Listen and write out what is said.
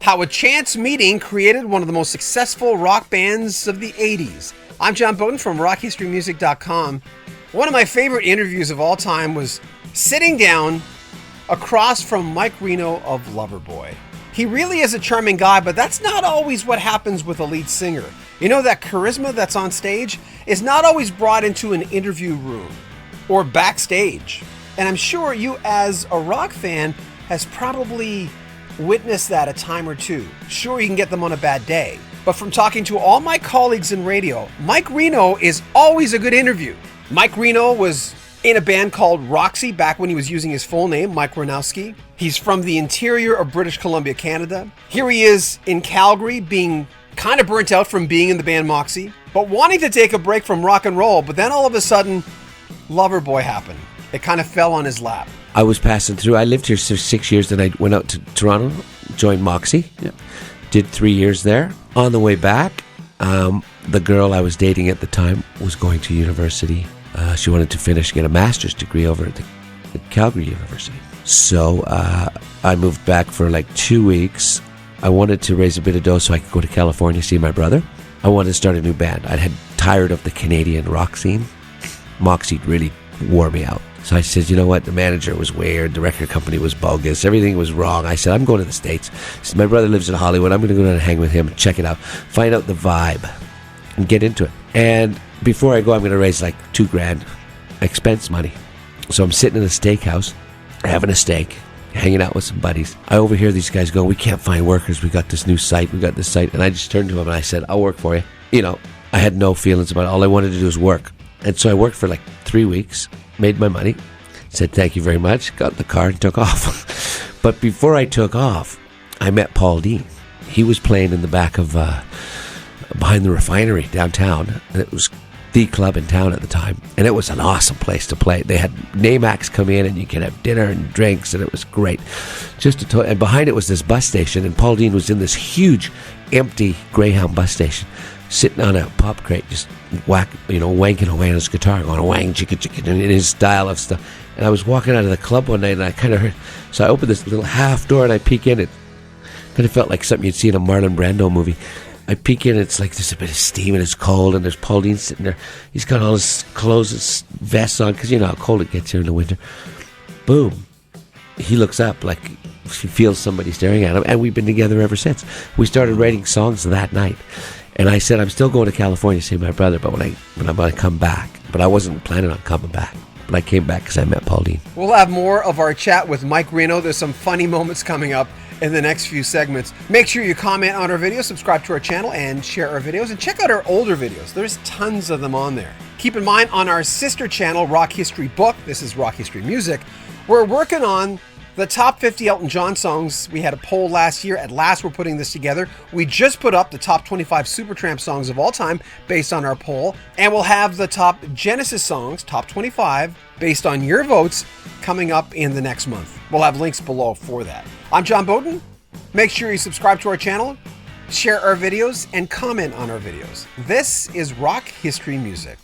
How a chance meeting created one of the most successful rock bands of the 80s. I'm John Beaudin from rockhistorymusic.com. One of my favorite interviews of all time was sitting down across from Mike Reno of Loverboy. He really is a charming guy, but that's not always what happens with a lead singer. You know, that charisma that's on stage is not always brought into an interview room or backstage. And I'm sure you as a rock fan has probably witnessed that a time or two. Sure, you can get them on a bad day. But from talking to all my colleagues in radio, Mike Reno is always a good interview. Mike Reno was in a band called Roxy back when he was using his full name, Mike Renowski. He's from the interior of British Columbia, Canada. Here he is in Calgary, being kind of burnt out from being in the band Moxie, but wanting to take a break from rock and roll. But then all of a sudden, Loverboy happened. It kind of fell on his lap. I was passing through. I lived here for 6 years, then I went out to Toronto, joined Moxie. Yeah. Did 3 years there. On the way back, the girl I was dating at the time was going to university. She wanted to get a master's degree over at the Calgary University. So I moved back for like 2 weeks. I wanted to raise a bit of dough so I could go to California, see my brother. I wanted to start a new band. I had tired of the Canadian rock scene. Moxie really wore me out. So I said, you know what, the manager was weird, the record company was bogus, everything was wrong. I said, I'm going to the States. I said, my brother lives in Hollywood, I'm going to go down and hang with him and check it out, find out the vibe, and get into it. And before I go, I'm going to raise like $2,000 expense money. So I'm sitting in a steakhouse, having a steak, hanging out with some buddies. I overhear these guys go, we can't find workers, we got this new site, and I just turned to him and I said, I'll work for you. You know, I had no feelings about it. All I wanted to do was work. And so I worked for like 3 weeks, made my money, said thank you very much, got in the car and took off. But before I took off, I met Paul Dean. He was playing in the back of behind the refinery downtown, and it was the club in town at the time, and it was an awesome place to play. They had name acts come in and you could have dinner and drinks, and it was great. And behind it was this bus station, and Paul Dean was in this huge empty Greyhound bus station, sitting on a pop crate, just wanking away on his guitar, going wang chicka chicka in his style of stuff. And I was walking out of the club one night, and I kind of heard, so I opened this little half door and I peek in. It kind of felt like something you'd see in a Marlon Brando movie. I peek in, it's like there's a bit of steam and it's cold, and there's Paul Dean sitting there. He's got all his clothes, his vests on, because you know how cold it gets here in the winter. Boom. He looks up like he feels somebody staring at him, and we've been together ever since. We started writing songs that night. And I said, I'm still going to California to see my brother, but when I come back. But I wasn't planning on coming back. But I came back because I met Paul Dean. We'll have more of our chat with Mike Reno. There's some funny moments coming up in the next few segments. Make sure you comment on our videos, subscribe to our channel, and share our videos. And check out our older videos. There's tons of them on there. Keep in mind, on our sister channel, Rock History Book, this is Rock History Music, we're working on the top 50 Elton John songs. We had a poll last year. At last, we're putting this together. We just put up the top 25 Supertramp songs of all time based on our poll. And we'll have the top Genesis songs, top 25, based on your votes, coming up in the next month. We'll have links below for that. I'm John Beaudin. Make sure you subscribe to our channel, share our videos, and comment on our videos. This is Rock History Music.